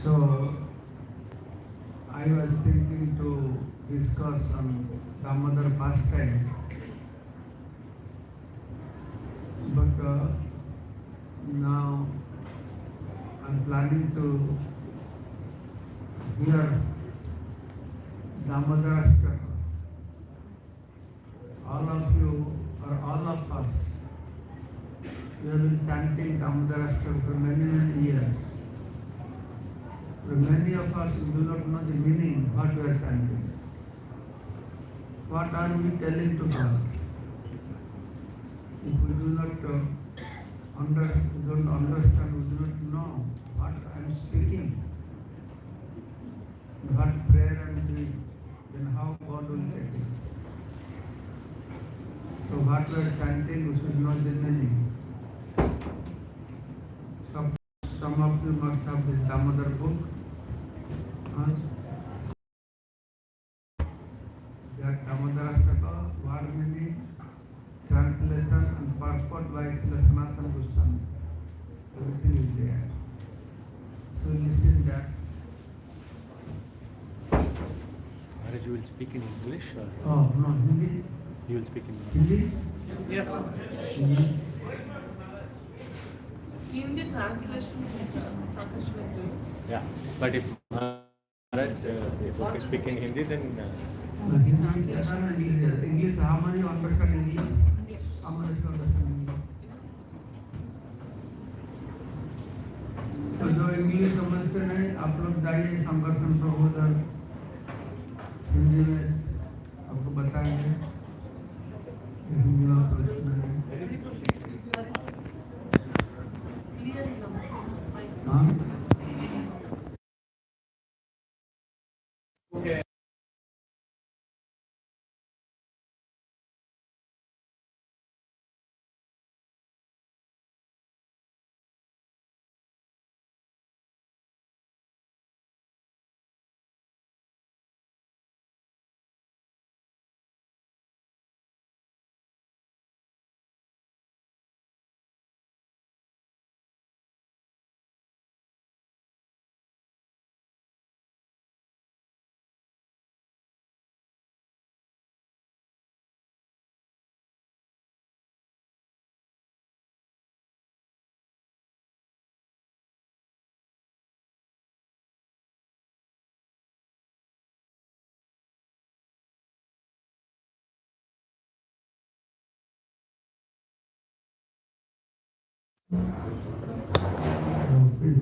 So I was thinking to discuss on some other pastime, but now I'm planning to hear Damodarashtra. All of you, or all of us, we have been chanting Damodarashtra for many, many years. But many of us do not know the meaning what we are chanting. What are we telling to God? If we do not don't understand, we do not know what I am speaking, what prayer I am doing, then how God will take it. So what we are chanting, we should know the meaning. Some of you must have this Damodar book. That Damodarashtra, what meaning, translation and purport by Srila Sanatana Goswami. Everything is there. So listen that. Maharaj, you will speak in English or? Oh, no, Hindi. You will speak in Hindi? Yes. Hindi. Hindi translation Krishna is doing. Yeah, but if Maharaj is okay speaking Hindi, then English, how many understand English? How many understand English? तो जो English समझते नहीं, आप लोग जाइए संकर्षण प्रबोधन हिंदी में आपको बताएंगे। हिंदी में प्रश्न है। हाँ?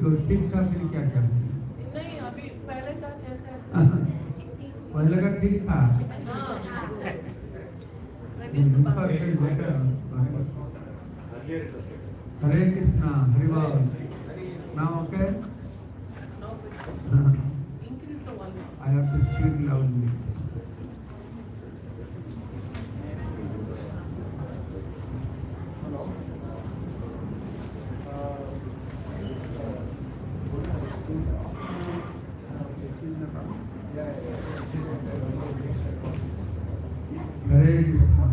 तो ठीक था फिर क्या कर? नहीं अभी पहले था जैसे पहले का ठीक था। is the In Bhakti. fact, it's better. Earlier it was better. Hare Krishna, Hare Bol. Now okay? Now we increase the volume. I have to speak loudly. Hare Krishna,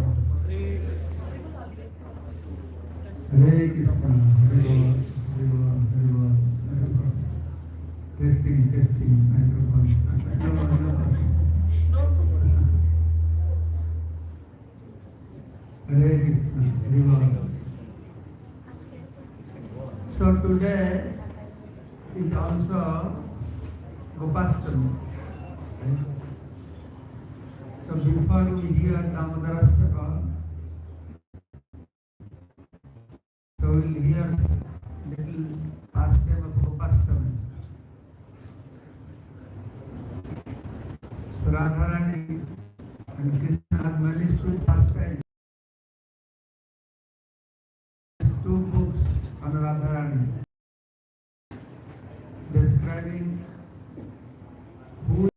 Hare Krishna, Hare Bol, Hare Bol, Hare Bol, Hare Bol. Testing, microphone. Hare Krishna, Hare Bol. So today is also Gopastami. So before we hear Damodarastaka, so we will hear little pastime of Gopastami. So Radharani and Krishna have many sweet pastimes. Two books on Radharani describing who,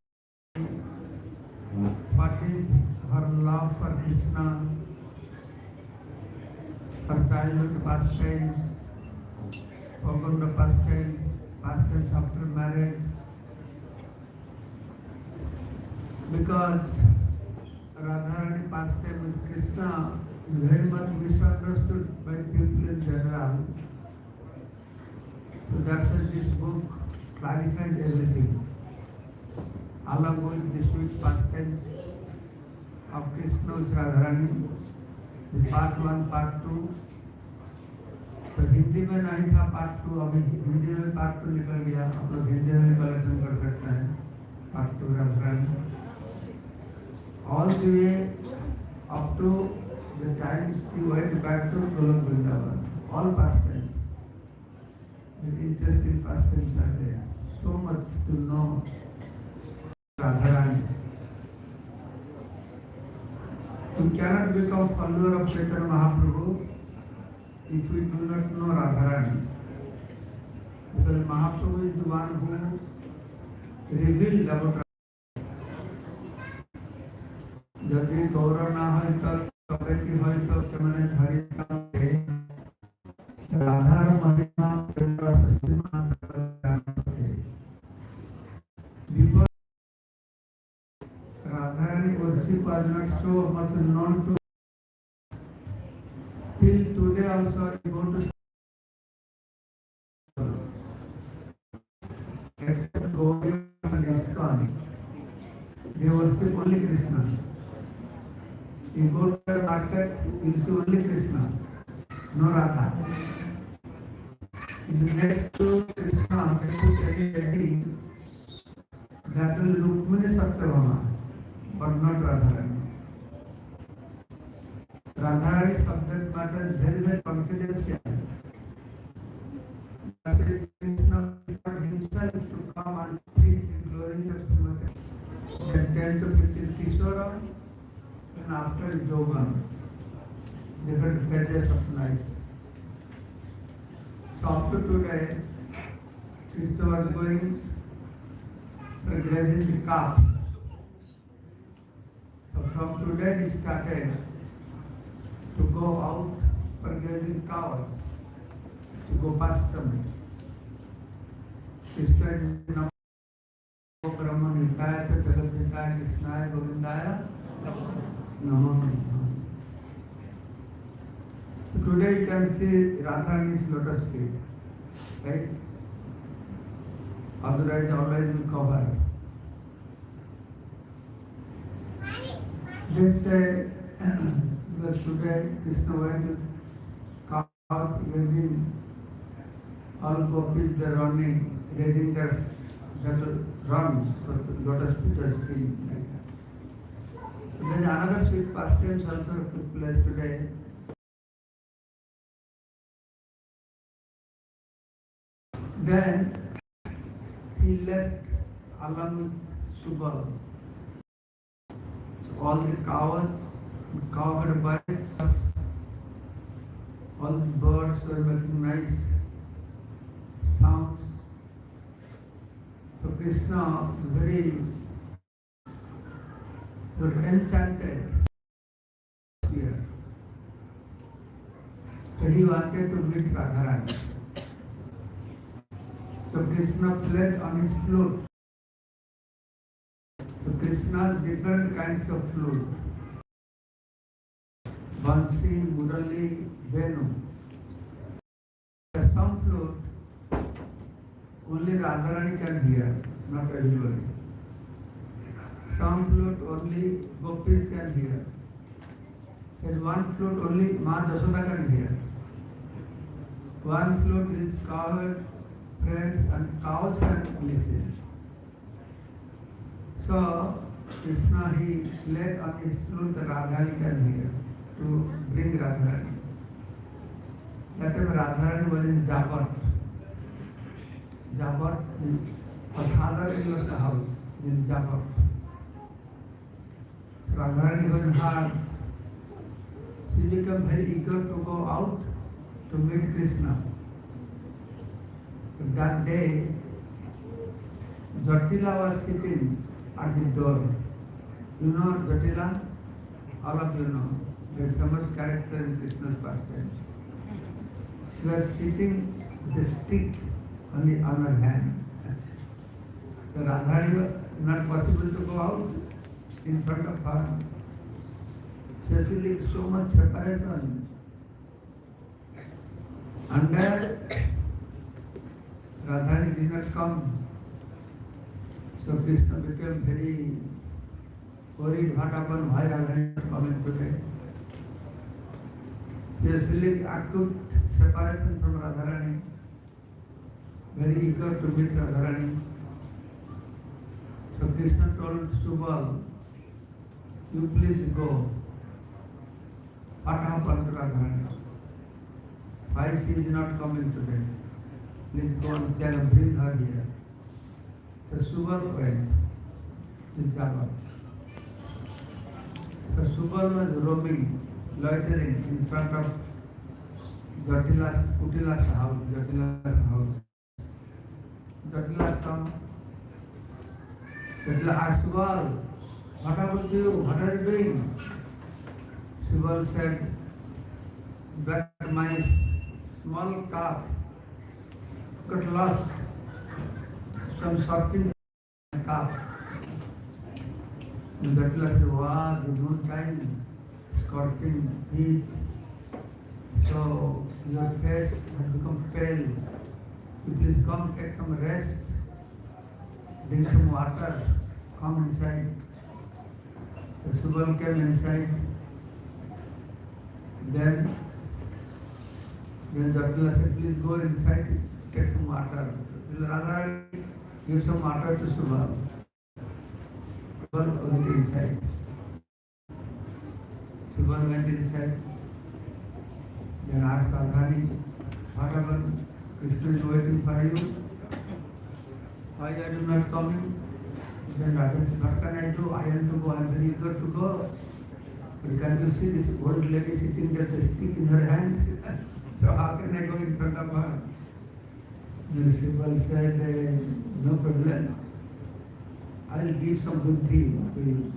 what is her love for Krishna, her childhood pastimes, Vaikuntha pastimes, pastimes after marriage. Because Radharani pastime with Krishna is very much misunderstood by people in general. So that's why this book clarifies everything. Along with the sweet pastimes of Krishna with Radharani, the part 1, part 2. तो हिंदी में नहीं था part 2, अभी हिंदी में part 2 निकल गया, आप लोग हिंदी में कलेक्शन कर सकते हैं part 2 Radharani. All the way up to the time she went back to Golok Vrindavan, all pastimes. Very interesting pastimes are there. So much to know Radharani. We cannot become follower of Chaitanya Mahaprabhu if we do not know Radharani. Because Mahaprabhu is the one who revealed about Radharani. यदि गौरव ना हो तो कभी की हो तो केमने धरी के राधा महिमा प्रेम सीमा जानते before Radharani worship was not so much known to till today also I go to except govind and ISKCON, they worship only Krishna. You go to the market, you see only Krishna, no Radha. In the next to Krishna, any that will Rukmini Satyabhama, but not Radharani. Radharani subject matter is very, very confidential. Krishna preferred himself to come and preach the glory of Srimati. Then 10 to 15 Kishora. And after yoga, different phases of life. So up to today, Krishna was going for grazing the calves. So from today he started to go out for grazing cows, to go Gopastami. Krishna is Namo Brahma Nitaya Jagat Nitaya Krishnaya Govindaya Namo. So today you can see Radharani's lotus feet, right? Otherwise always we cover. They say because today Krishna went to cow raising all gopis, they are running, raising their run, so the lotus feet are seen. There is another sweet pastimes also took place today. Then he left along with Subal. So all the cows cowherd voice, all the birds were making nice sounds. So Krishna very was enchanted here. So he wanted to meet Radharani. So Krishna played on his flute. So Krishna different kinds of flute. Bansi, murari, venu. Some flute only Radharani can hear, not everybody. Some flute only gopis can hear. And one flute only Ma Jasoda can hear. One flute is cowherd, friends and cows can listen. So Krishna he played on his flute that Radharani can hear to bring Radharani. That time Radharani was in Jabat. Jabat, her father-in-law's house in Jabat. Radharani was hard. She became very eager to go out to meet Krishna. But that day, Jatila was sitting at the door. You know Jatila? All of you know. The famous character in Krishna's pastimes. She was sitting with a stick on her hand. So Radharani was not possible to go out in front of her. She was feeling so much separation. And then Radharani did not come. So Krishna became very worried. What happened? Why Radharani not coming today? He was feeling acute separation from Radharani. Very eager to meet Radharani. So Krishna told Subal, you please go. What happened to Radharani? Why she is not coming today? Please go and tell her, bring her here. So Subal went to Jabat. So Subal was roaming, loitering in front of Kutila's house. Jatila's come. Jatila asked Subal, what happened to you? What are you doing? Subal said, that my small calf got lost. So I'm searching for my calf. And Jatila said, wow, the noontime, scorching heat. So your face has become pale. You please come take some rest. Drink some water. Come inside. So Subal came inside. Then Jatila said, please go inside, take some water. Radharani give some water to Subal. Subal went inside. Subal went inside. Then asked Radharani, what happened? Krishna is waiting for you. Why are you not coming? Then Radharani said, what can I do? I want to go. I am very eager to go. But can you see this old lady sitting there with a stick in her hand? So how can I go in front of her? Then Subal said, no problem. I will give some buddhi to you.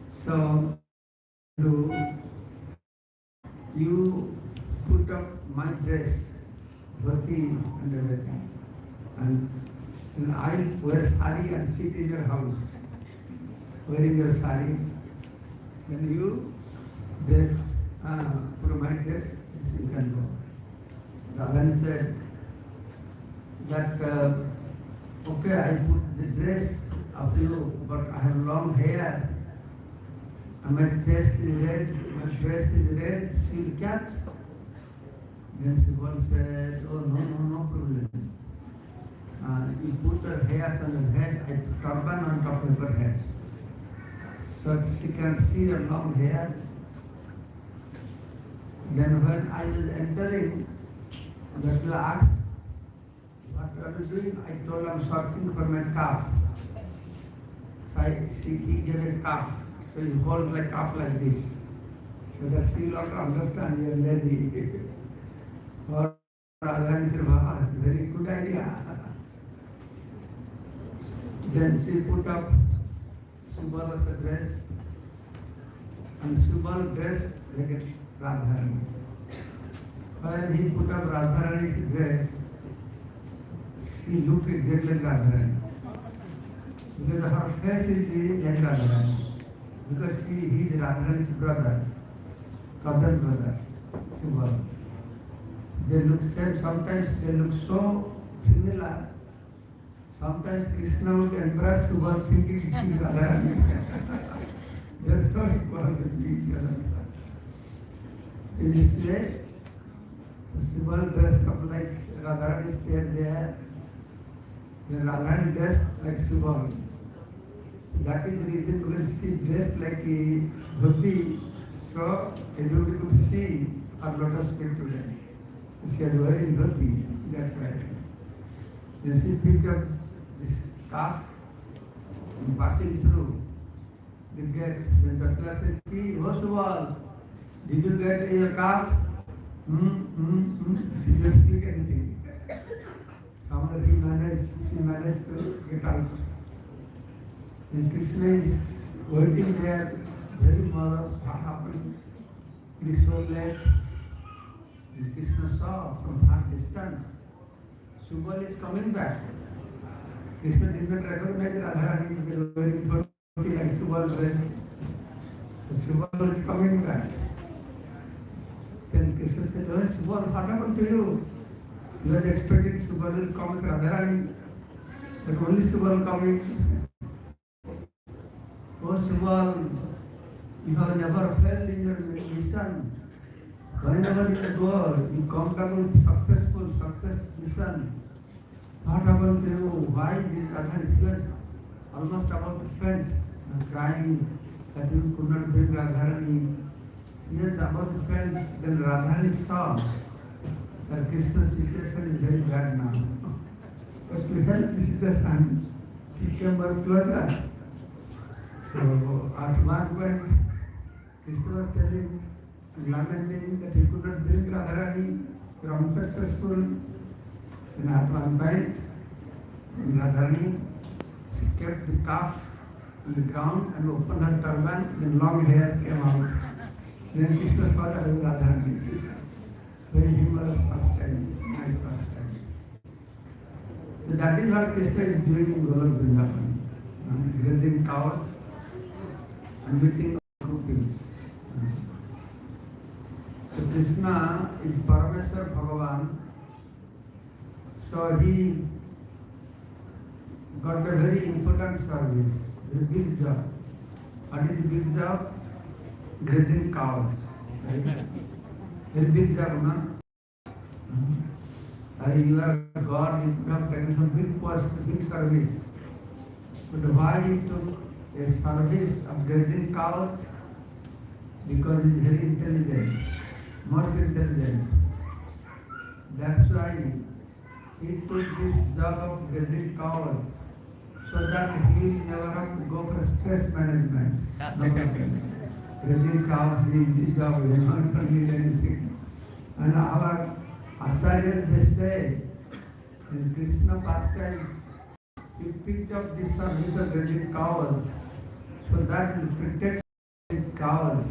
So you put up my dress, dhoti and everything. And I wear sari and sit in your house, wearing your sari. Then you dress, put my dress, you can go. Radhan said that, okay, I put the dress of you, but I have long hair, and my chest is red, my breast is red, she will catch. Then Subal said, oh no problem. You put her hairs on her head, I put turban on top of her head. So she can see her long hair. Then when I was entering, Jatila asked, what are you doing? I told I'm searching for my calf. So he gave a calf. So you hold like up like this, so that she will not understand your lady. Or Radharani said, wow, it's a very good idea. Then she put up Subala's dress, and Subal dressed like a Radharani. When he put up Radharani's dress, she looked exactly like Radharani. Because her face is like Radharani. Because he is Radharani's brother, cousin brother, Subal. They look same, sometimes they look so similar. Sometimes Krishna would embrace Subal thinking he is Radharani. They are so equal to each other. In this way, so Subal dressed up like Radharani stayed there. Then Radharani dressed like Subal. That is the reason because she dressed like a dhoti, so everybody could see her lotus feet today. She was wearing dhoti, that's right. Then she picked up this calf and passing through the gate. Then Chatla said, "Oh Subal, did you get your calf?" She didn't speak anything. Somehow she managed to get out. And Krishna is waiting there, very marvelous, what happened? It is so late. And Krishna saw from far distance, Subal is coming back. Krishna did not recognize Radharani because wearing dhoti like Subal dress. So Subal is coming back. Then Krishna said, "Oh Subal, what happened to you? You was expecting Subal will come with Radharani, but only Subal coming." Oh Subal, you have never failed in your mission. Whenever you go, you come back with success mission. What happened to you? Why did Radharani? She was almost about to faint, crying that you could not bring Radharani. She was about to faint. Then Radharani saw that Krishna's situation is very bad now. But to help the situation, he came more closer. So at one point, Krishna was telling, lamenting that he could not bring Radharani, they were unsuccessful. And at one point, Radharani, she kept the calf on the ground and opened her turban, then long hairs came out. Then Krishna saw that as Radharani. Very humorous pastimes, nice pastimes. So that is what Krishna is doing in Golok Vrindavan, grazing cows and meeting gopis. So Krishna is Parameshwar Bhagavan. So he got a very important service, very big job. What is the big job? Grazing cows. Right? Very big job, no? You are God, you have taken some big post, big service. But why he took a service of grazing cows? Because he is very intelligent, most intelligent. That's why he took this job of grazing cows, so that he will never have to go for stress management. Grazing cows is easy job, he will not need anything. And our Acharyas, they say, in Krishna pastimes, he picked up this service of grazing cows, so that he protects his cows.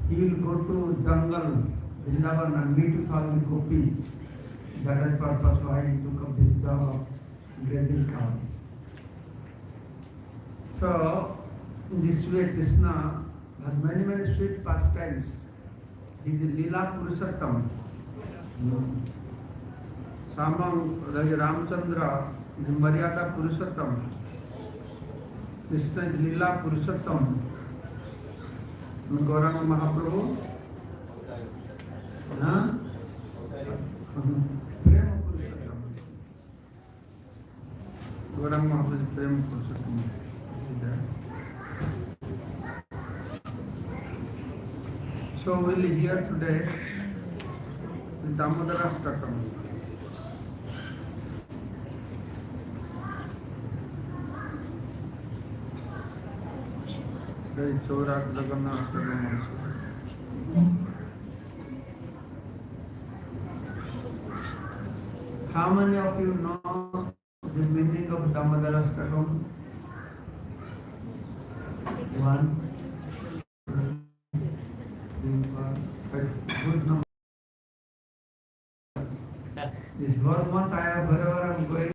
He will go to jungle, Vrindavan, and meet with all the gopis. That is the purpose why he took up this job of grazing cows. So, in this way, Krishna has many sweet pastimes. He is Leela Purusottama. Samang Ramchandra is Maryada Purusottama. Krishna is Leela Purusottama. Gauranga Mahaprabhu, Prema Purusottama. Gauranga Mahaprabhu is Prema Purusottama. So we will hear today the Damodara Shtakam. Jai Chaurak Jagannath Jagannath. How many of you know the meaning of Damodara Strakam? One, two, three, four, five. Good number. This whole month I have wherever I am going,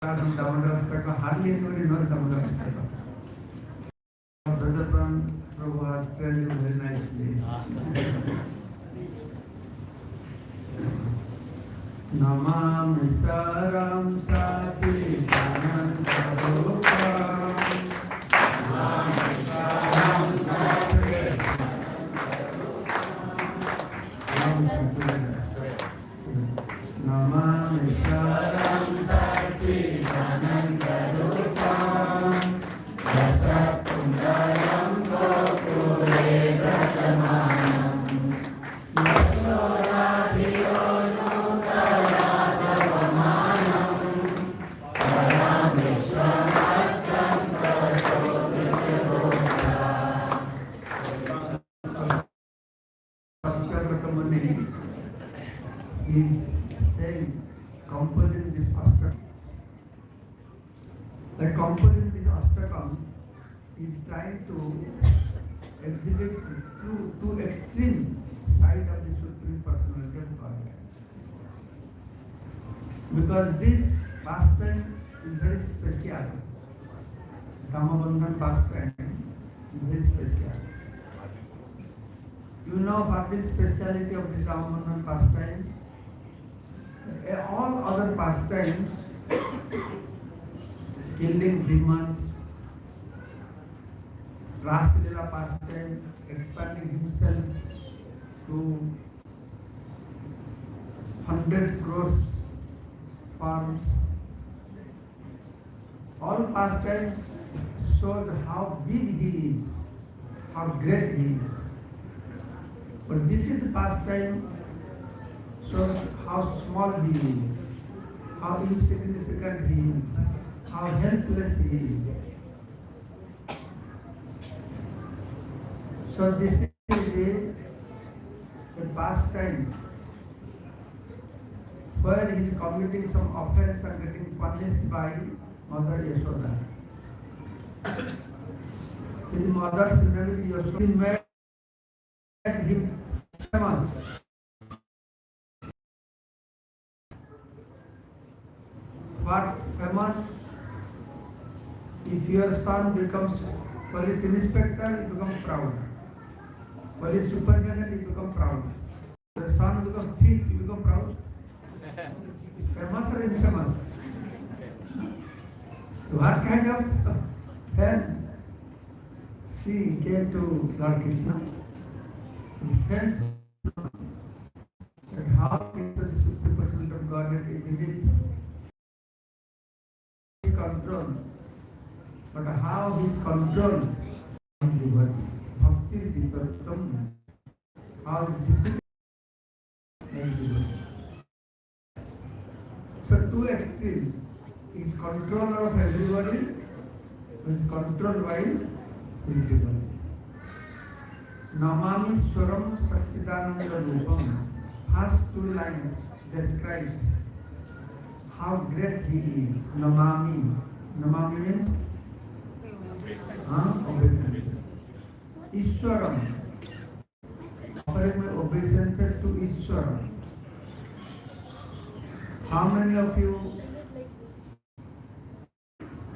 Damodara Strakam. Hardly anybody knows Damodara Strakam. Brother Prabhu has trained you very nicely. Namami Saram Sati Anantarupam. Namami Saram Sati Namami Saram Sati Anantarupam. Yasapundaram Gokule Brajamanam. Is saying, composing this ashtakam. The composing this ashtakam is trying to exhibit two extreme side of the Supreme Personality of Godhead. Because this pastime is very special. Dhamabandhan pastime is very special. You know what is speciality of the Dhamabandhan pastime? All other pastimes, killing demons, Rasalila pastime, expanding himself to 100 crores forms, all pastimes show how big he is, how great he is. But this is the pastime shows how small he is, how insignificant he is, how helpless he is. So this is a pastime where he is committing some offense and getting punished by Mother Yashoda. His mother's name is Yashoda. Made him famous. What famous? If your son becomes police inspector, you become proud. Police superintendent, you become proud. Your son becomes thief, you become proud. Famous or infamous? What kind of fame? She came to Lord Krishna. Depends on how into the Supreme Personality of Godhead is within his control. But how his control on the body? Bhakti is the Purusottama. How difficult is the body? So two extremes. He is controller of everybody, who is controlled by his devotee. Namami Swaram Satchidananda Rupam. First two lines describes how great he is. Namami. Namami means obeisance. Ishwaram. Offering my obeisances to Ishwaram. How many of you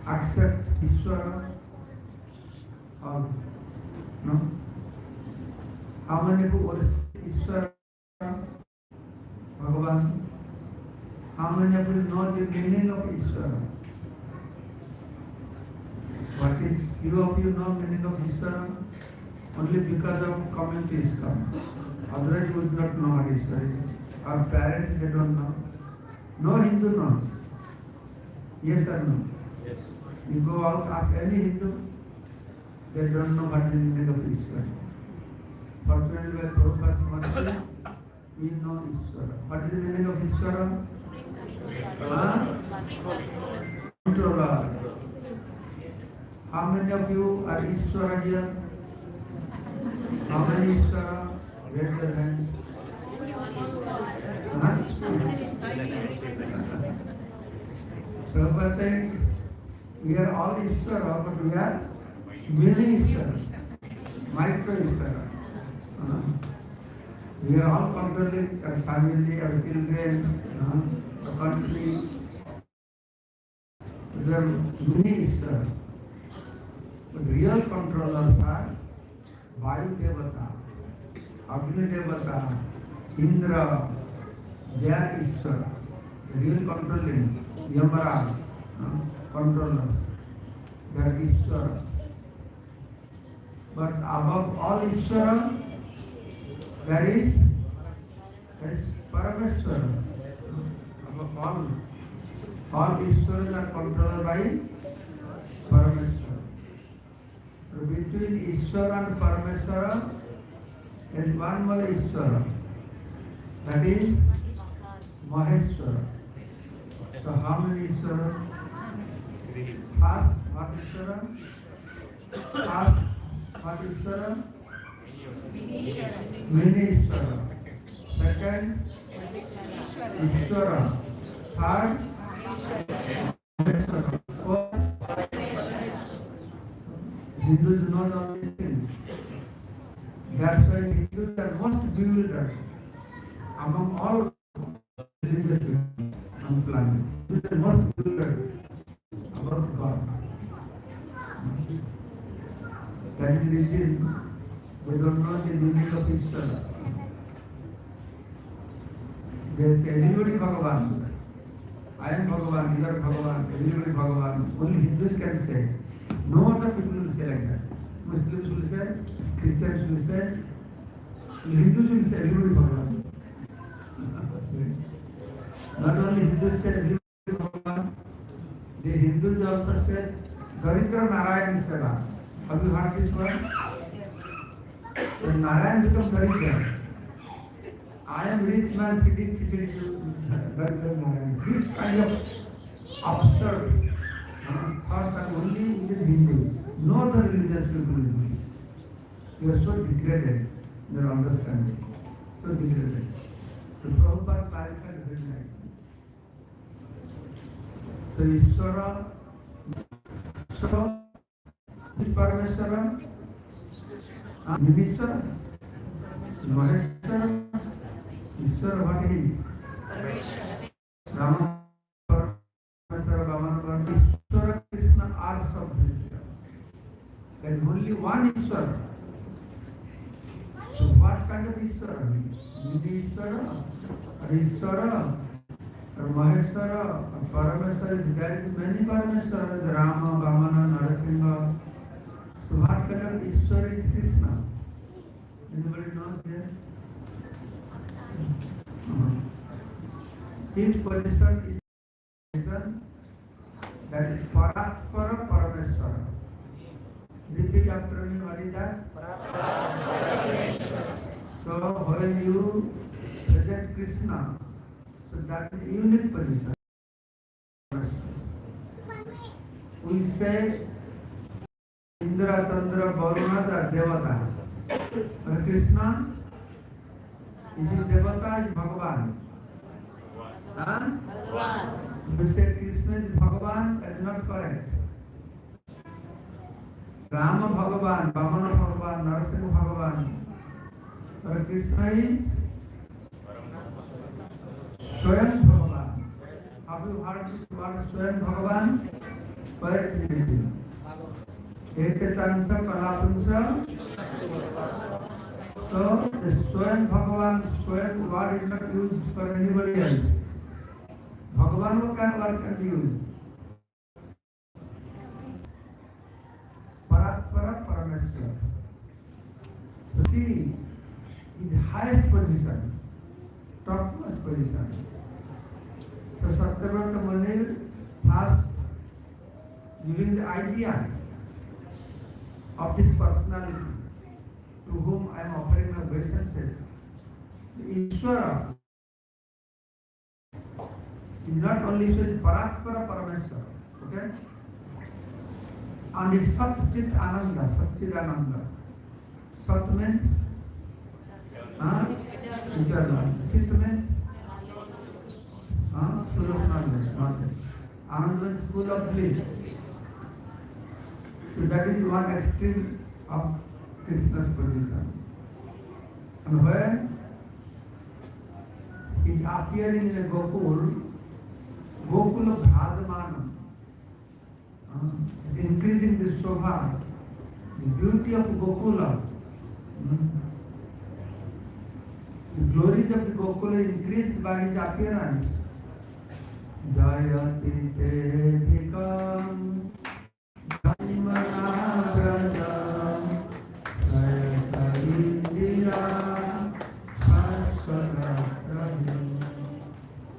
accept Ishwara or no? How many who worship Ishwara, Bhagavan? How many of you know the meaning of Ishwara? What is, few of you know meaning of Ishwara? Only because of coming to ISKCON. Otherwise you would not know what Ishwara is. Our parents, they don't know. No Hindu knows. Yes or no? Yes. You go out, ask any Hindu, they don't know what is the meaning of Ishwara. Fortunately, by Prabhupada's mercy, we know Ishwara. What is the meaning of Ishwara? Controller. How many of you are Ishvara here? How many Ishvara? Raise your hand. Huh? Prabhupada said, we are all Ishvara, but we are many Ishvara, micro Ishvara. We are all controlling our family, our children, the country. We are many Ishvara. But real controllers are Vayu Devata, Agni Devata, Indra, they are Ishvara. Real controlling, Yamaraj, controllers, they are Ishvara. But above all Ishvara, there is Parameshwara. Above all Ishvaras are controlled by Parameshwara. Between Ishvara and Parameshwara there is one more Ishvara, that is Maheshwara. So how many Ishvara? First, what Ishvara? First, what Ishvara? Many Ishvara. Second, Ishvara. Third, Maheshwara. Fourth, Hindus know all these things. That's why Hindus are most bewildered among all religious people on the planet. Hindus are most bewildered about God. That is the reason they don't know the meaning of Ishvara. They say, everybody Bhagavan. I am Bhagavan, you are Bhagavan, everybody Bhagavan. Only Hindus can say. No other people will say like that. Muslims will say, Christians will say, Hindus will say, everybody Bhagavan. Not only Hindus say, everybody Bhagavan, the Hindus also say, Daridra Narayan Seva. Have you heard this word? When Narayan becomes Daridra, I am rich man feeding khichdi to Daridra Narayan. This kind of absurd thoughts are only with Hindus. No other religious people will do this. You are so degraded in your understanding. So degraded. So Prabhupada clarified very nicely. So Ishvara, so is Parameshwara, Nidishwara, Maheshwara, Ishvara, what is? Rama, Parameshwara, Bhavana, Ishvara, Krishna are sub-religious. There is only one Ishvara. So what kind of Ishvara? Nidishwara, or Ishvara, or Maheshwara, or Parameshwara. There is many Parameshwaras, Rama, Bhavana, Narasimha. So what kind of Ishvara is Krishna? Anybody knows here? His position is that is Paraspara Parameshwara. Repeat after me, what is that? So when you present Krishna, so that is unique position. We say Indra, Chandra, Varuna are Devata. But Krishna is Devata, is Bhagavan. Huh? We say Krishna is Bhagavan, that is not correct. Rama Bhagavan, Vamana Bhagavan, Narasimha Bhagavan. But Krishna is Swayam Bhagavan. Have you heard this word Swayam Bhagavan? Where it is written? Ekatansa Kalapunsa. So the Swayam Bhagavan, Swayam word is not used for anybody else. Bhagavan what kind of word can be used? Paraspara Parameshwara. So see, is the highest position, topmost position. So Satyavrata Muni first giving the idea of this personality to whom I am offering my obeisances. Ishvara is not only Paraspara Parameshwara, okay? and it's Sat Chit Ananda, Sat Chit Ananda. Sat means eternal. Chit means full of knowledge. Ananda means full of bliss. So that is one extreme of Krishna's position. And when he is appearing in a Gokul, Gokul of Bhajan, is increasing the Shobha, the beauty of Gokula. The glories of the Gokula increased by his appearance. Jayati Devikam Dhamana Brajam Jayata Indira Saswara Rajam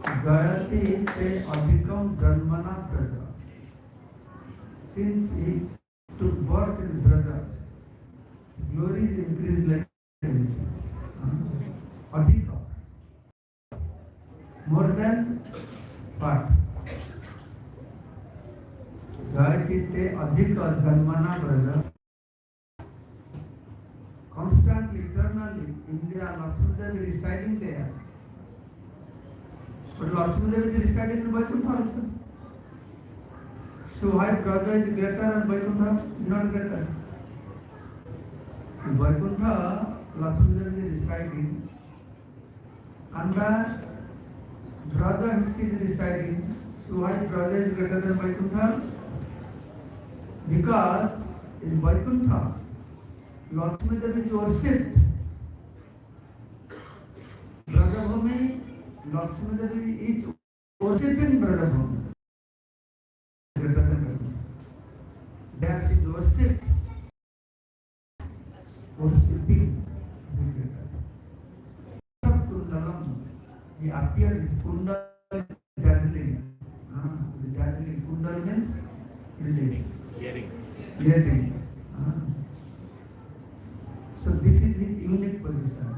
Jayati Te Adhikam Dharmana Braja. Since he took birth in Braja, glory is increased like Adhika. More than what? Jayatite Adhika Dharmana Braja. Constantly, eternally, Indra and Lakshmi Devi residing there. But Lakshmi Devi is residing in Vaikuntha also. So why Braja is greater and Vaikuntha is not greater? In Vaikuntha, Lakshmi Devi is residing, and Braja is residing. So why Braja is greater than Vaikuntha? Because in Vaikuntha, Lakshmi Devi is worshipped. Brajabhumi, Lakshmi Devi is worshipping Brajabhumi. There she is worshipped. Worshipping. Kundalam. He appears with Kundal dazzling. The dazzling Kundal means Hearing. Hearing. So this is his unique position.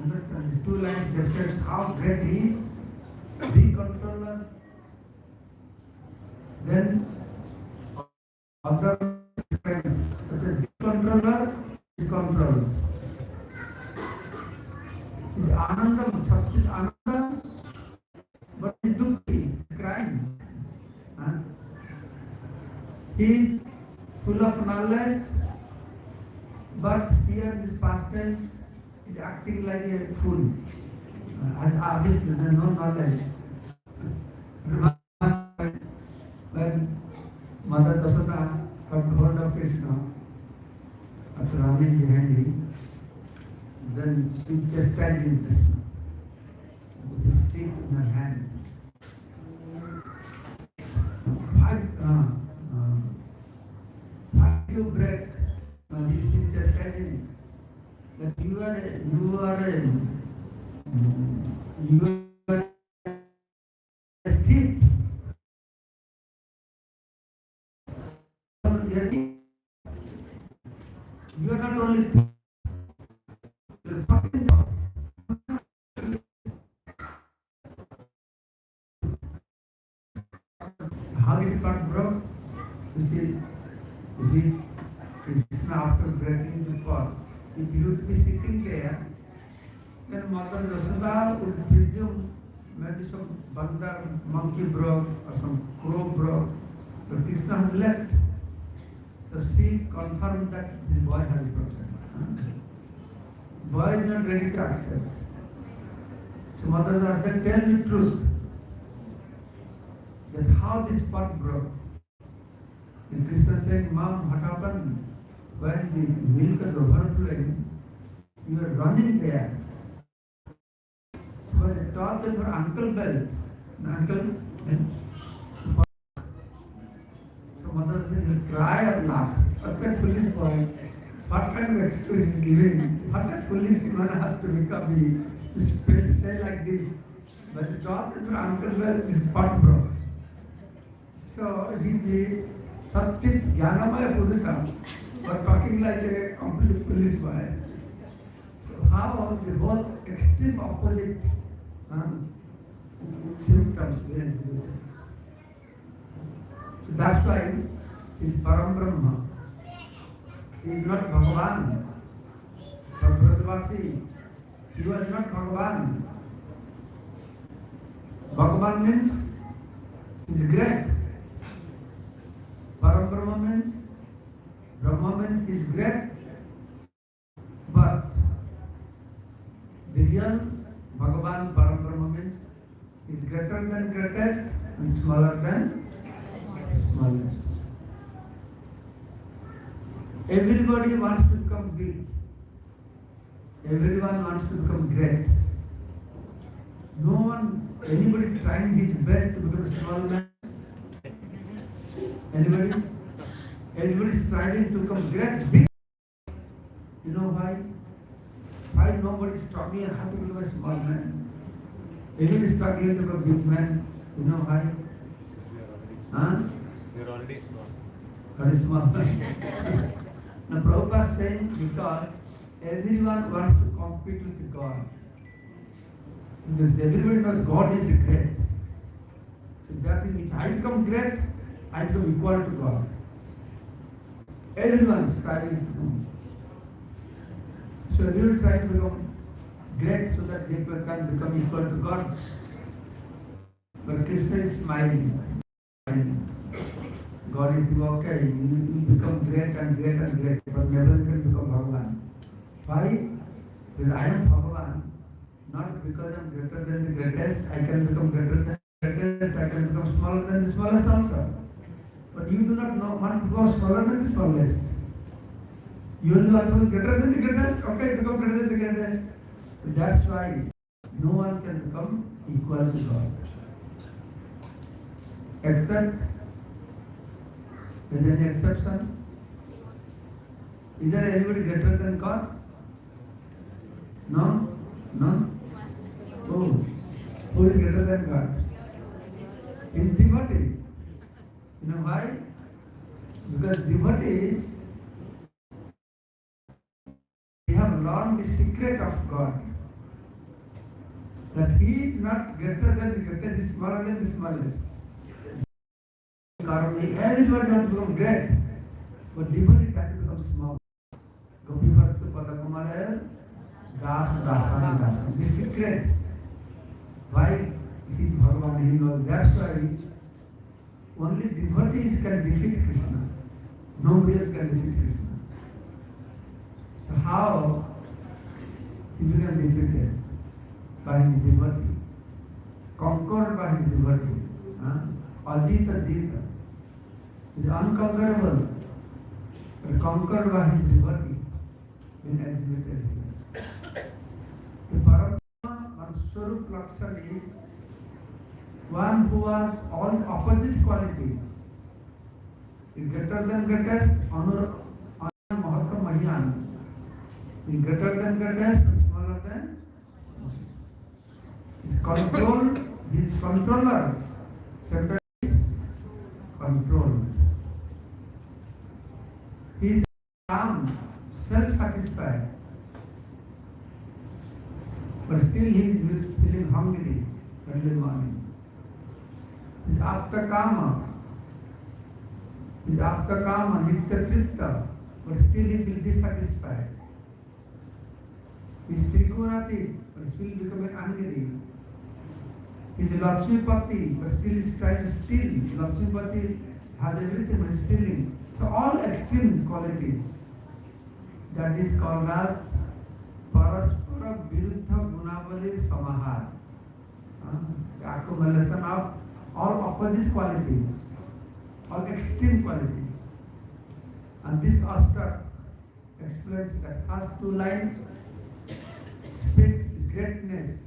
Understand? These two lines describes how great he is. The controller. Then other controller is controlled. Is Ananda, Satchit Ananda, but is Dukhi, crying. He is full of knowledge, but here in this pastimes is acting like a fool. As if no knowledge. When Mother Dasada got hold of Krishna after running behind him, then she chastised Krishna with a stick in her hand. Why do you break? She chastised him that you are a thief. You are not only thief, you are fucking dog. How did it got broke? You see, Krishna after breaking the pot, if you would be sitting there, then Mother Yashoda would presume maybe some bandar monkey broke or some crow broke. So Krishna had left. So she confirmed that this boy has broken. Boy is not ready to accept. So Mother Yashoda, tell me truth. That how this pot broke. And Krishna said, Mom, what happened? When the milk is overflowing, you are running there. So I taught them for ankle belt. Uncle, so Mother said, cry or laugh. Such a foolish boy. What kind of excuse is giving? What a foolish man has to become? He say like this. But he taught them for ankle belt, this pot broke. So he is Satchit Jnanamaya Purusa, but talking like a complete foolish boy. So how the whole extreme opposite symptoms. So that's why is Param Brahma. He is not Bhagavan. For Brajavasi, he was not Bhagavan. Bhagavan means he is great. Param Brahma means he is great. But the real Bhagavan Param Brahma means he is greater than greatest and smaller than smallest. Everybody wants to become big. Everyone wants to become great. Anybody trying his best to become a small man? Anybody? Everybody is striving to become great, big. You know why? Why nobody is struggling how to become a small man? Everybody is struggling to become a big man. You know why? We are already small. Very small man. Now Prabhupada is saying because everyone wants to compete with God. Because everybody knows God is the great. So that if I become great, I become equal to God. Everyone is striving to do. So we will try to become great so that people can become equal to God. But Krishna is smiling. God is thinking, okay, you become great and great and great, but never can become Bhagavan. Why? Because I am Bhagavan. Not because I am greater than the greatest, I can become greater than the greatest, I can become smaller than the smallest also. But you do not want to become smaller than the smallest. You only want to become greater than the greatest, okay, become greater than the greatest. But that's why no one can become equal to God. Except, is there any exception? Is there anybody greater than God? No? No? Oh, who is greater than God? He is devotee. You know why? Because devotees, they have learned the secret of God. That He is not greater than the greatest, He is smaller than the smallest. Everybody wants to become great, but devotee try to become small. The secret. Why? He is Bhagavan, he knows. That's why only devotees can defeat Krishna. Nobody else can defeat Krishna. So how he became defeated? By his devotee. Conquered by his devotee. Ajita Jita. He is unconquerable. But conquered by his devotee. Been exhibited here. The Paramatma, one Swarup Lakshana is one who has all the opposite qualities. The greater than greatest, honor Mahatma Mahyan. The greater than greatest, smaller than. He is controlled, he is controller. Center is controlled. He is calm, self-satisfied. But still he is feeling hungry early morning. He is after kama. He is after kama, nitya tritta. But still he feels dissatisfied. He is trigunati, but still becoming angry. He is Lakshmipati, but still is trying to steal. Lakshmipati has everything but stealing. So all extreme qualities. That is called as Paraspara Viruddha Gunavali Samahar. Accumulation of all opposite qualities, all extreme qualities. And this Ashtak explains that first two lines speaks the greatness,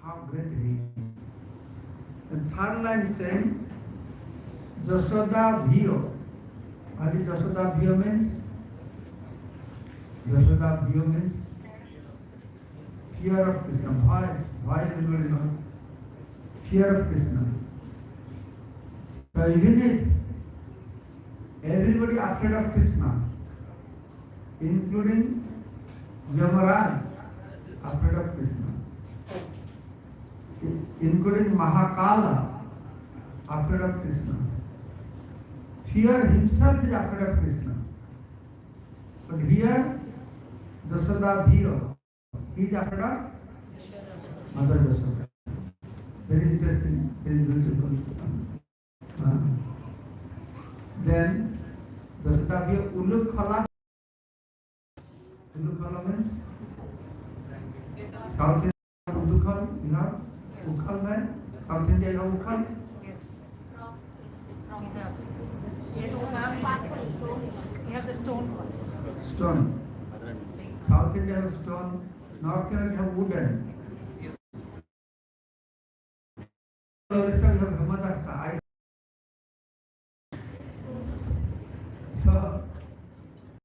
how great he is. And third line is saying Jasoda Bhiyo. What is Jasoda Bhiyo means? Jasoda Bhiyo means fear of Krishna. Why everybody knows? Fear of Krishna. So even if everybody afraid of Krishna, including Yamaraj, afraid of Krishna, including Mahakala, afraid of Krishna, fear himself is afraid of Krishna. But here, Jasoda Bhiya, he is afraid of Mother Jasoda. Very interesting, very beautiful. Then Jasoda Bhiya Ulukhala. Ulukhala means South India Udukhal, you have Ukhal man. South India you have Ukhal. Yes. Yes, ma'am. We have the stone one. Stone. South India have stone. North India you have wooden. Orissa you have Hamadasta. So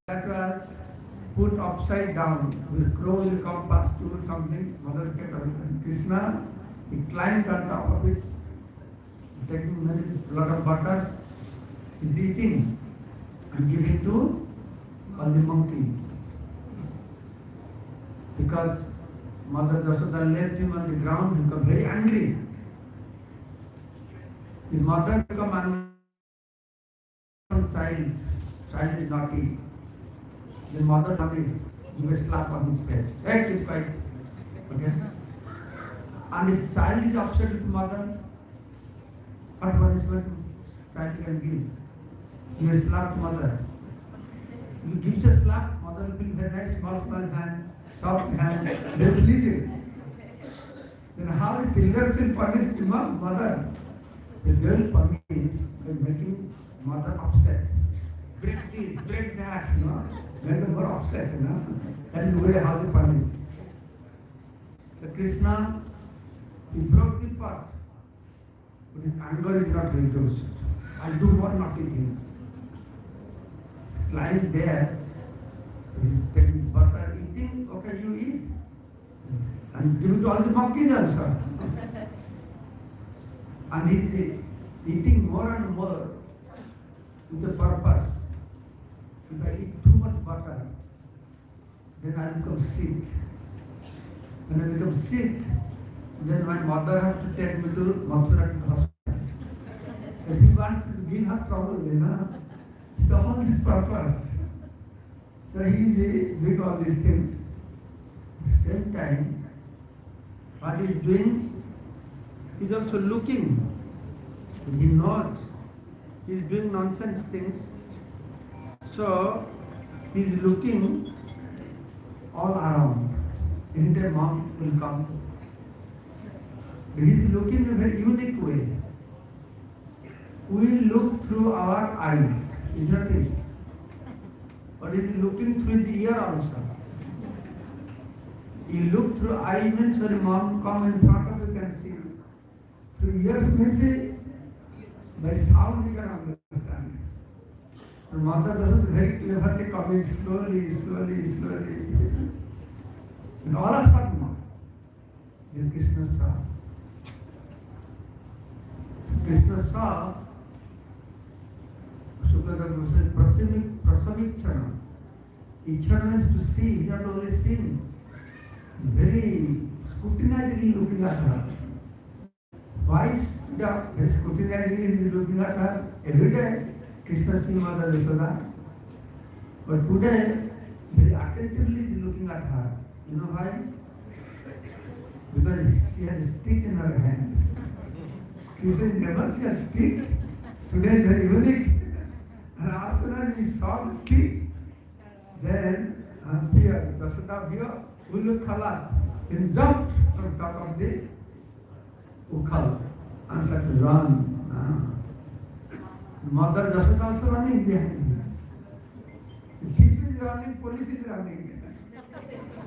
that was put upside down. With crow will come past to something. Mother kept on. Krishna, he climbed on top of it, taking a lot of butters. He's eating and giving to all the monkeys. Because Mother Jasoda left him on the ground, he became very angry. His mother became angry. Child is naughty. The mother punishes, give a slap on his face. Hey, keep quiet. Okay? And if child is upset with mother, what punishment child can give? You slap mother. You give a slap, mother will feel very nice, small hand, soft hand, very pleasing. Then how the children will punish the mother? The girl punish by making mother upset. Break this, break that, make them more upset, That is the way how they punish. So Krishna, he broke the pot, but his anger is not reduced. I'll do more naughty things. Lying there, he's taking butter, eating, okay, you eat. And give it to all the monkeys also. And he's eating more and more with the purpose. If I eat too much butter, then I become sick. When I become sick, then my mother has to take me to Mathura to the hospital. But he wants to give her trouble, To all this purpose. So he is doing all these things. At the same time, what he is doing, he is also looking. He knows he is doing nonsense things. So he is looking all around. Anytime mom will come. He is looking in a very unique way. We look through our eyes, isn't it? But he is looking through his ear also. You look through eye means when mom come in front of you can see. Through ears means by sound you can understand. And mother doesn't very cleverly comment slowly. And all are sudden. Then Krishna saw. Krishna saw Sukadeva said, Prasamikchana. Ichana is to see, he not only seeing. Very scrutinizingly looking at her. Why very scrutinizingly is he looking at her? Every day, Krishna sees Mother Yashoda. But today, very attentively is looking at her. You know why? Because she has a stick in her hand. Krishna never see a stick. Today is very unique. And as soon as he saw the stick, then here, Jasoda here, Ulukhala, he jumped from top of the Ukhal and started to run. Mother Jasoda also running behind him. The thief is running, police is running.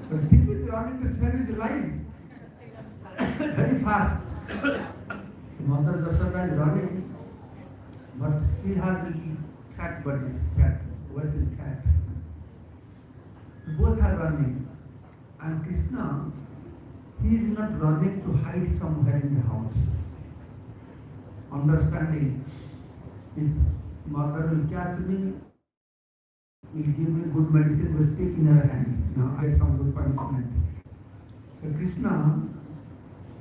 The thief is running to save his life. Very fast. Mother Jasoda is running, but she has fat bodies, fat, what is fat? Both are running. And Krishna, he is not running to hide somewhere in the house. Understanding, if mother will catch me, will give me good medicine, will stick in her hand. Now I get some good punishment. So Krishna,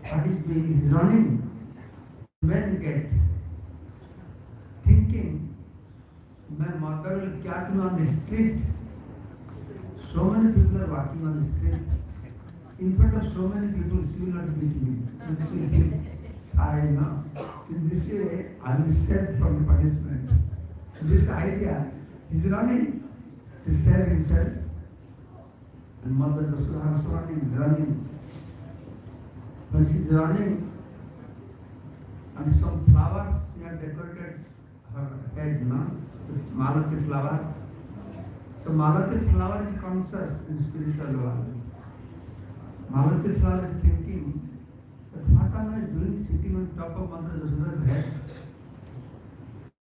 what he is doing is running. Men get thinking My mother will catch me on the street. So many people are walking on the street. In front of so many people, she will not beat me. And she will feel shy, no? So in this way, I will be saved from the punishment. This idea, he's running, he saved himself. And Mother Yashoda is running. When she's running, and some flowers, she had decorated her head, no? With malati flower. So malati flower is conscious in spiritual world. Malati flower is thinking that what am I doing sitting on top of Mother Yashoda's head?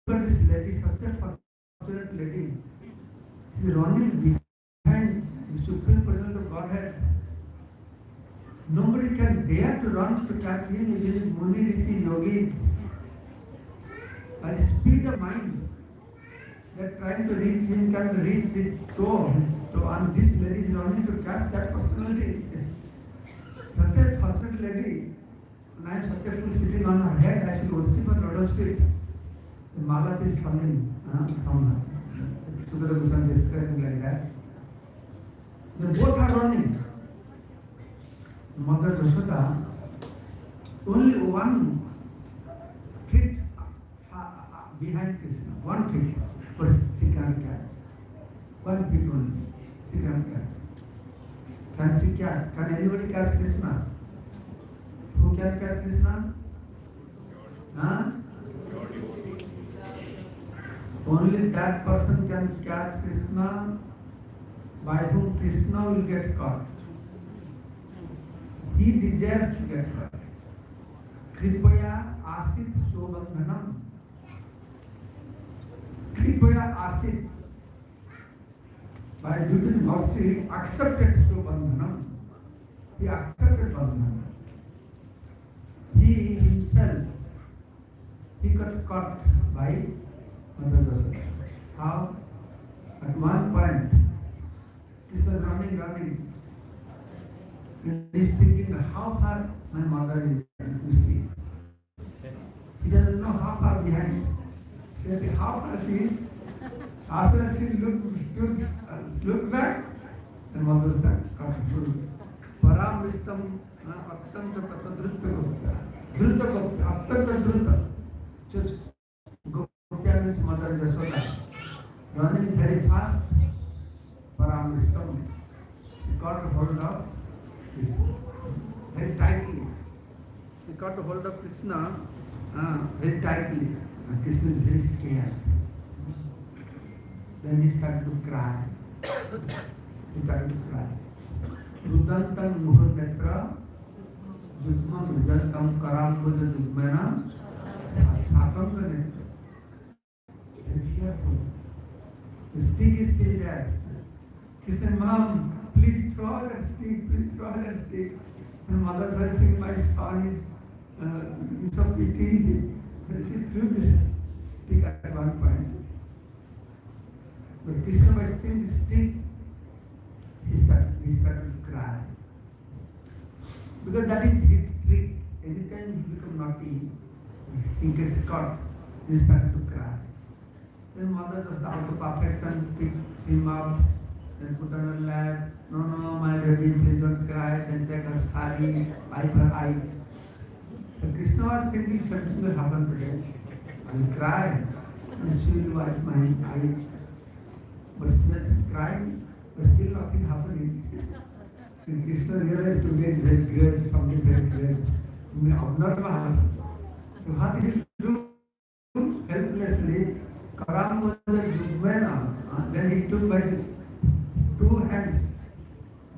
Look at this lady, such a fortunate lady. She is running behind the Supreme Personality of Godhead. Nobody can dare to run to catch him. He is Muni, Rishi, Yogis. By the speed of mind, they are trying to reach him, can reach the toe. So, and this lady is running to catch that personality. Such a fortunate lady, and I am such a fool sitting on her head, I should worship her lotus feet. The Malat is coming from her. Together with some describing like that. They both are running. Mother Yashoda, only 1 feet behind Krishna, 1 feet, but she can't catch. 1 feet only, she can't catch. Can she catch? Can anybody catch Krishna? Who can catch Krishna? Huh? Only that person can catch Krishna by whom Krishna will get caught. He deserves to get caught. Kripaya asit sobandhanam. Kripaya asit. By due to mercy, accepted sobandhanam. He accepted bandhanam. He himself, he got caught by Mother Yashoda. How? At one point, Krishna is running. He is thinking how far my mother is, you see. He doesn't know how far behind. So how far she is. As soon as she looked back, the mother is caught full. Param vistam attanta tata drutta gopta, attanta drutta. Just Gopya means Mother Yashoda. Running very fast. Param vistam. She got hold of Krishna very tightly. She got hold of Krishna very tightly. And Krishna is very scared. Then he started to cry. Rudantam muhur netra, jugma rudantam karam buddha jugmena, satam netra. Very fearful. The stick is still there. He said, Mom, please throw out that stick, And mother was thinking, my son is so pity. She threw this stick at one point. But Krishna, by seeing the stick, he started to cry. Because that is his trick. Anytime he becomes naughty, he gets caught, he started to cry. Then mother just out of affection picks him up, then put on her lap. No, my baby, please don't cry. Then take her sari, wipe her eyes. So Krishna was thinking something will happen today. I will cry, and she will wipe my eyes. But she was crying, but still nothing happening. And Krishna realized today is very great, something very great. Abnormal. So what did he do? Helplessly, Karam was a Jugvena. Then he took by 2 hands.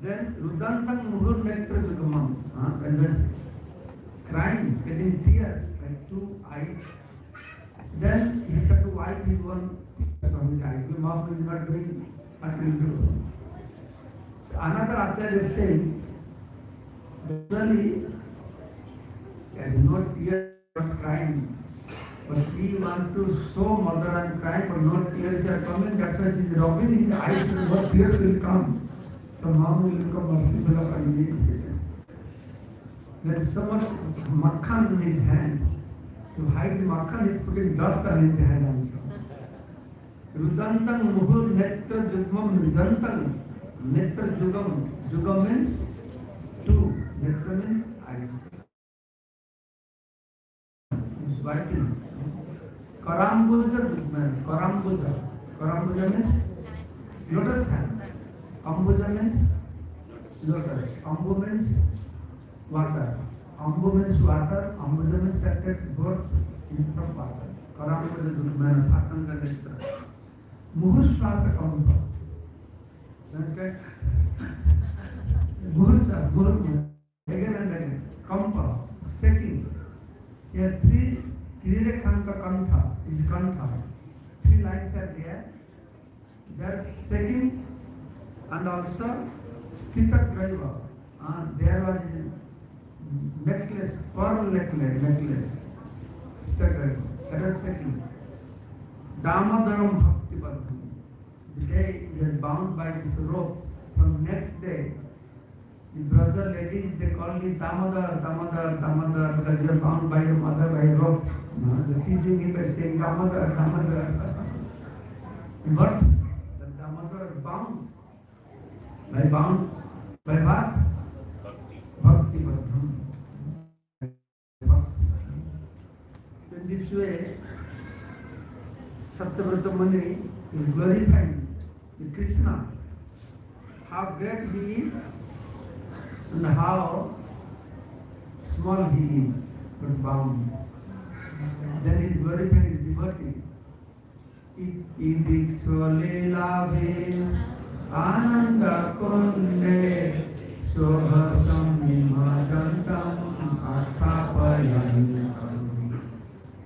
Then Rudantam Muhur Netra Jugamam. And then crying, shedding tears, like 2 eyes. Then he started to wipe his one tear from his eyes. The mom is not doing what will do. So another Acharya is saying, generally, there is no tears, not crying. But we want to show mother and crying, but no tears are coming. That's why she is rubbing his eyes, so no tears will come. So mom will become merciful of me. There is so much makhan in his hand. To hide the makhan, he is putting dust on his hand also. Rudantam muhur netra jugmam rudantam netra jugam. Jugam means two. Netra means eye. Is writing. Karambuja jugman. Karambuja. Karambuja means lotus hand. Ambuja means lotus. Ambu means water. Ambu means water. Ambuja means that takes birth in from water. Karambuja jugman. Satanga netra. Muhusvasa kampa. Understand? Muhusa, again and again. Kampa, setting. He has three Kanta Kantha, is Kantha. 3 lines are there. That's setting and also Sthita Graiva. There was necklace, pearl necklace. Sthita Graiva. That is setting. Damadaram Bhakti Purusottama. The day he is bound by this rope, from next day, the brother ladies, they call it Damodar, because you are bound by your mother by rope. They are teasing him by saying Damodar. But the Damodar is bound by what? Bhakti Purusottama. In this way, Satyavrata Muni is glorifying the Krishna, how great he is and how small he is, but bound. Then he is glorifying his devotee. Iti diksho lelabhe ananda kunde shobhatam nimajantam athapayantam.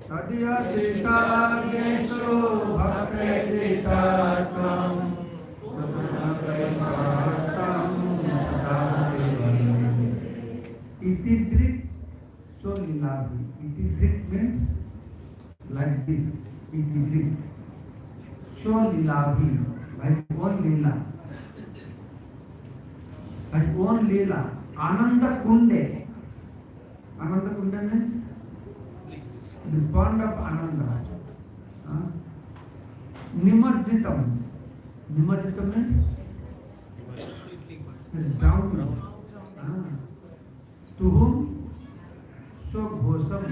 NADIA Sita Gesho Bhakti Sitatam Iti Drik So Lilavi. Iti Drik means like this. Iti Drik So Lilavi, like one Lila. Like one Lila. Ananda Kunde. Ananda Kunde means the pond of Ananda. Nimarjitam. Nimarjitam means down. To whom? So Ghosam.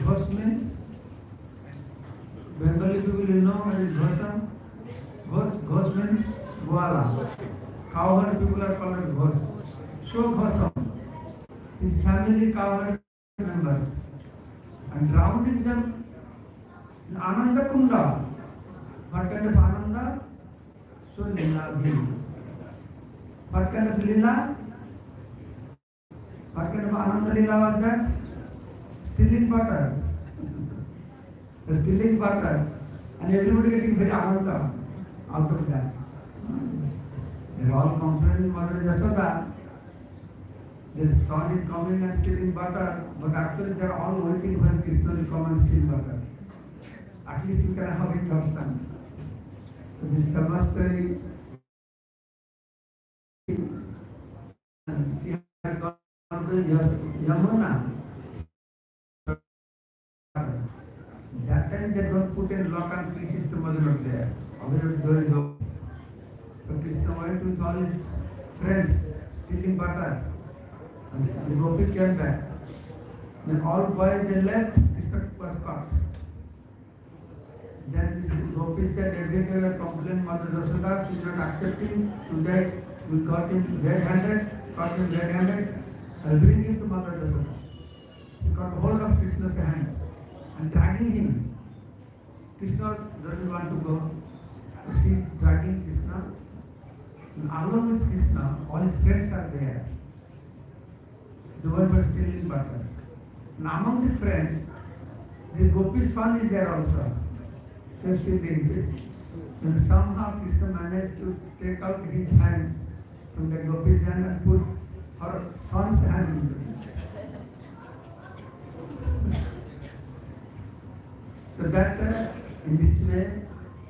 Ghos means Bengali people you know what is Ghosam? Ghos means Gwala. Cowherd people are called as Ghos. So Ghosam. His family cowherd members. And drowning them in Ananda Kunda. What kind of Ananda? So Liladhi. What kind of Lila? What kind of Ananda Lila was that? Stealing butter. Stealing butter. And everybody getting very Ananda out of that. They are all complaining Mother Yashoda. The son is coming and stealing butter, but actually they are all waiting for Krishna to come and steal butter. At least you can have his darshan. So this famous story, and she had gone to Yamuna. That time they don't put in lock and key system was not there. But Krishna went with all his friends stealing butter. The gopi came back. When all boys they left, Krishna was caught. Then this gopi said, everything will complain Mother Yashoda, she is not accepting. Today we got him red-handed. I'll bring him to Mother Yashoda. She got hold of Krishna's hand and dragging him. Krishna doesn't want to go. She is dragging Krishna. And along with Krishna, all his friends are there. The one was stealing butter. And among the friends, the gopi's son is there also. Just stealing it. And somehow Krishna managed to take out his hand from the gopi's hand and put her son's hand into it. So that in this way,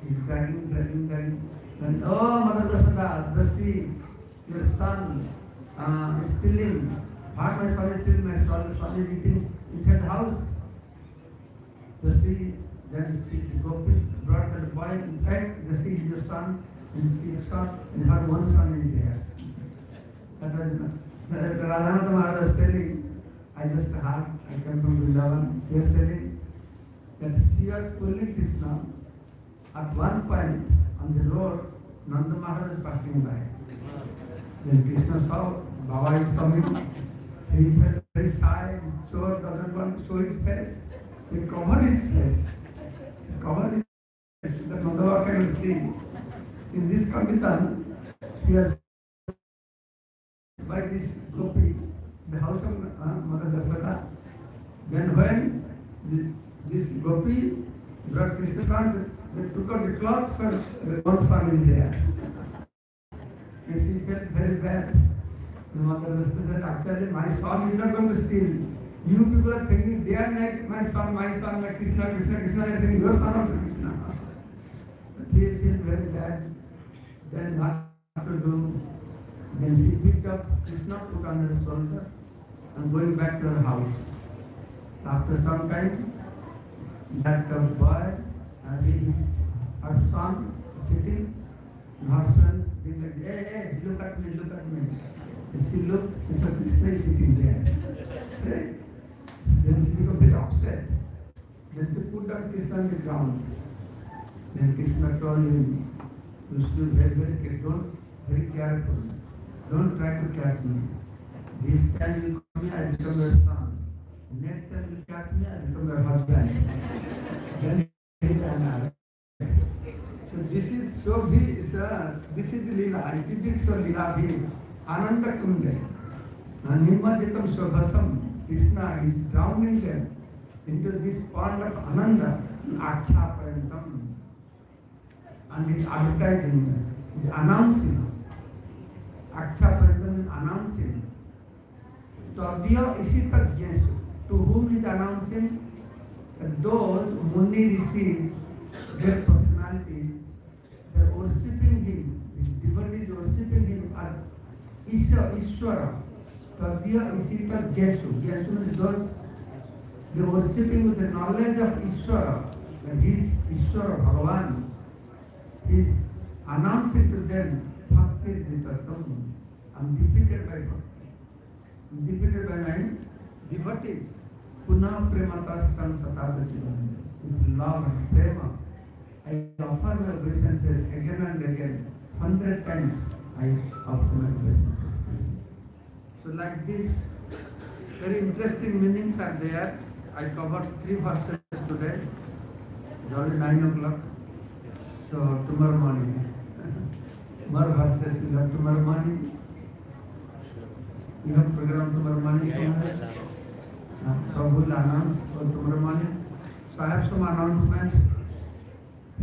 he is dragging. And oh, Mother Yashoda, see, your son is stealing. What my son is stealing, my son is eating inside the house. So she Then she Gopi brought the boy. In fact, she is your son, and she saw, and her one son is there. That was Radhanath Maharaj was telling. I just heard. I came from Vrindavan. He was telling that she was pulling Krishna. At one point on the road, Nanda Maharaj was passing by. Then Krishna saw Baba is coming. He felt very shy. So doesn't want to show his face. He covered his face. He covered his face so that Nanda Baba cannot see. In this condition, he was by this gopi, the house of Mother Jashoda. Then when this gopi brought Krishna, they took out the clothes, so the one son is there. And she felt very bad. The Mother Jashoda said, actually my son is not going to steal. You people are thinking they are like my son, my Krishna, Krishna, Krishna. They are thinking your son also Krishna. But they feel very bad. Then what to do? Then she picked up Krishna, put on her shoulder, and going back to her house. After some time, that boy and her son sitting, and her son did like, hey, look at me, look at me. And she looked, she saw Krishna is sitting there. Right? Then she became a bit upset. Then she put down Krishna on the ground. Then Krishna told him, you should be very careful. Don't try to catch me. This time you call me, I become your son. Next time you catch me, I become your husband. Then he ran. So this is so big, this is the Leela. It is so Leela big. Ananda Kunde. Nimaditam Shobhasam. Krishna is drowning them into this pond of Ananda. Aksha Parantam. And is advertising, is announcing. Aksha Parantam is announcing. Tadya Isita Jesu. To whom he is announcing? Those Muni rishis, their personalities, they are worshipping him, the devotees worshipping him as Ishwara. Tadya Isita Jesu. Jesu is those, they are worshipping with the knowledge of Ishwara, that he is Ishwara, Bhagavan. He is announcing to them, Bhakti Jitatam. I am defeated by Bhakti. I am defeated by my devotees. Punah Prematastam Satadachidam. With love and prema, I offer my obeisances again and again. 100 times I offer my obeisances. So like this, very interesting meanings are there. I covered 3 verses today. It's already 9 o'clock. So tomorrow morning, more verses we have tomorrow morning. We have program tomorrow morning. Prabhu will announce for tomorrow morning. So I have some announcements.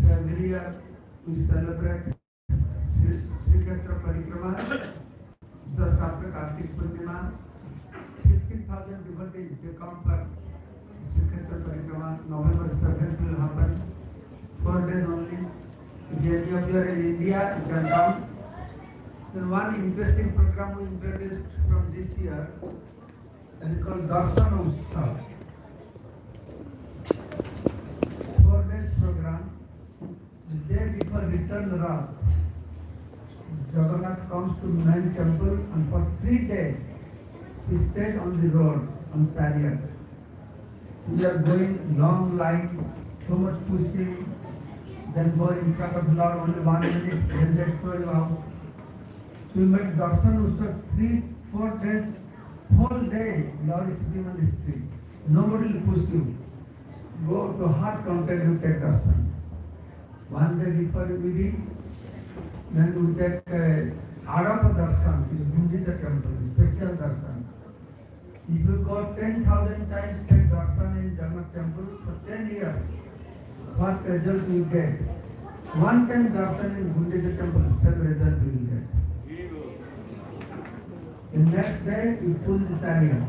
So every year we celebrate Sri Kshetra Parikrama. Just after Kartik Purnima, 15,000 devotees they come for Sri Kshetra Parikrama. November 7th will happen. 4 days only. If you are in India, you can come. Then one interesting program we introduced from this year, and it's called Darshan Utsav. 4 days program. The day before return Rath, Jagannath comes to main temple, and for 3 days he stays on the road on chariot. We are going long line, so much pushing. Then go in front of Lord only 1 minute, then they throw you out. So you make darshan also 3-4 days, whole day Lord is sitting on the street. Nobody will push you. Go to hard counter, you take darshan. 1 day before we reach, then we take Adapa darshan, in Gundija temple, special darshan. If you go 10,000 times take darshan in Jagannath temple for 10 years, what result you get? 1 time darshan in Gundija temple, same result you will get. The next day you pull the chariot.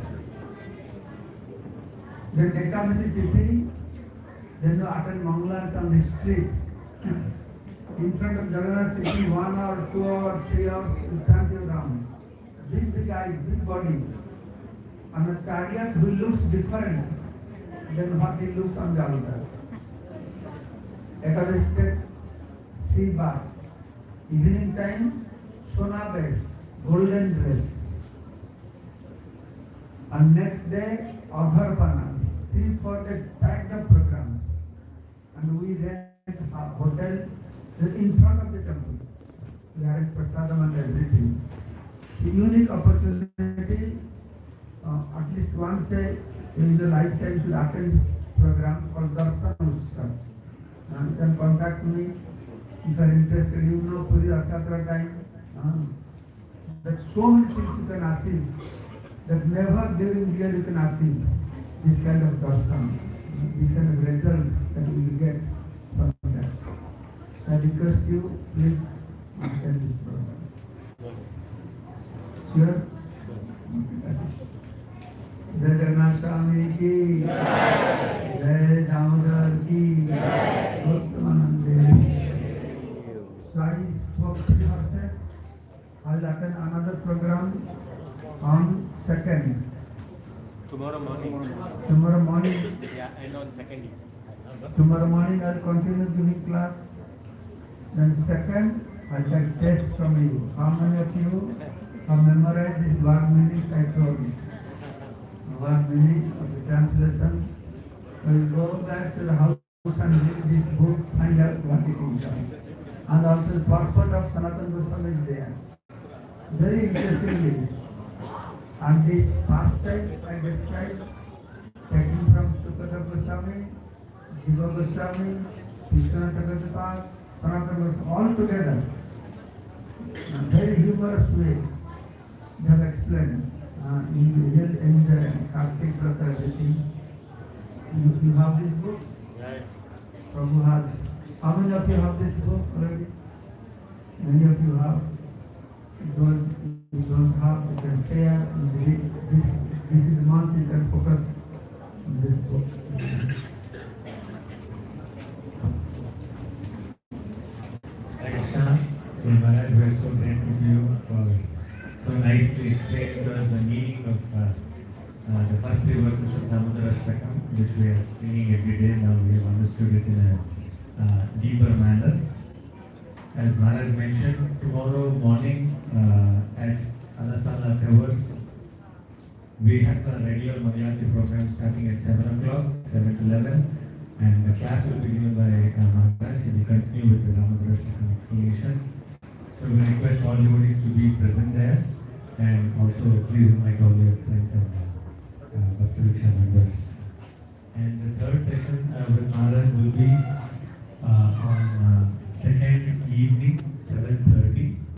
Then Ekadasi Tithi, then you attend Mangalarati on the street. In front of Jagannath sitting 1 hour, 2 hours, 3 hours, you chant your Ram. Big eyes, big body. On a chariot who looks different than what he looks on the altar. Ekadashite sea bath. Evening time, Sona base, golden dress. And next day, Abharpana. 3-4 days packed up programs. And we rent a hotel in front of the temple. We are in prasadam and everything. The unique opportunity, at least once in the lifetime should attend this program called Darshan Utsav. You can contact me if you are interested. You know Puri Rakshatra time. There are so many things you can achieve that never during year you can achieve this kind of darshan, this kind of result that we will get from that. I request you, please attend this program. Sure? Jai Jagannath Swami ki, Jai Damodar ki, Gautam So I spoke to herself. I will attend another program on 2nd. Tomorrow morning. Tomorrow morning. Yeah, and on 2nd. Tomorrow morning I will continue giving class. Then 2nd, I will take test from you. How many of you have memorized this one minute I told you? 1 minute of the translation. So you go back to the house and read this book, find out what it is. And also the purport of Sanatana Goswami is there. Very interestingly. And this past time I described, taken from Sukata Goswami, Jiva Goswami, Krishna Goswami, Sanatana Goswami, all together. In a very humorous way, they have explained. In the Kartik Brata, everything. You have this book? Right. Prabhu has. How many of you have this book already? Many of you have. You don't have, you can share. This is the month you can focus on this book. Krishna, Maharaj, we are so grateful to you for so nicely explained to us the meaning of the first 3 verses of Damodara Shtakam, which we are singing every day. Now we have understood it in a deeper manner. As Maharaj mentioned, tomorrow morning at Alasala Towers, we have a regular Mayapur program starting at 7 o'clock, 7 to 11, and the class will be given by Maharaj. He will continue with the Damodara Shtakam explanation. So we request all devotees to be present there, and also please invite all your friends and Bhakti Vriksha members. And the third session with Maharaj will be on second evening, 7:30.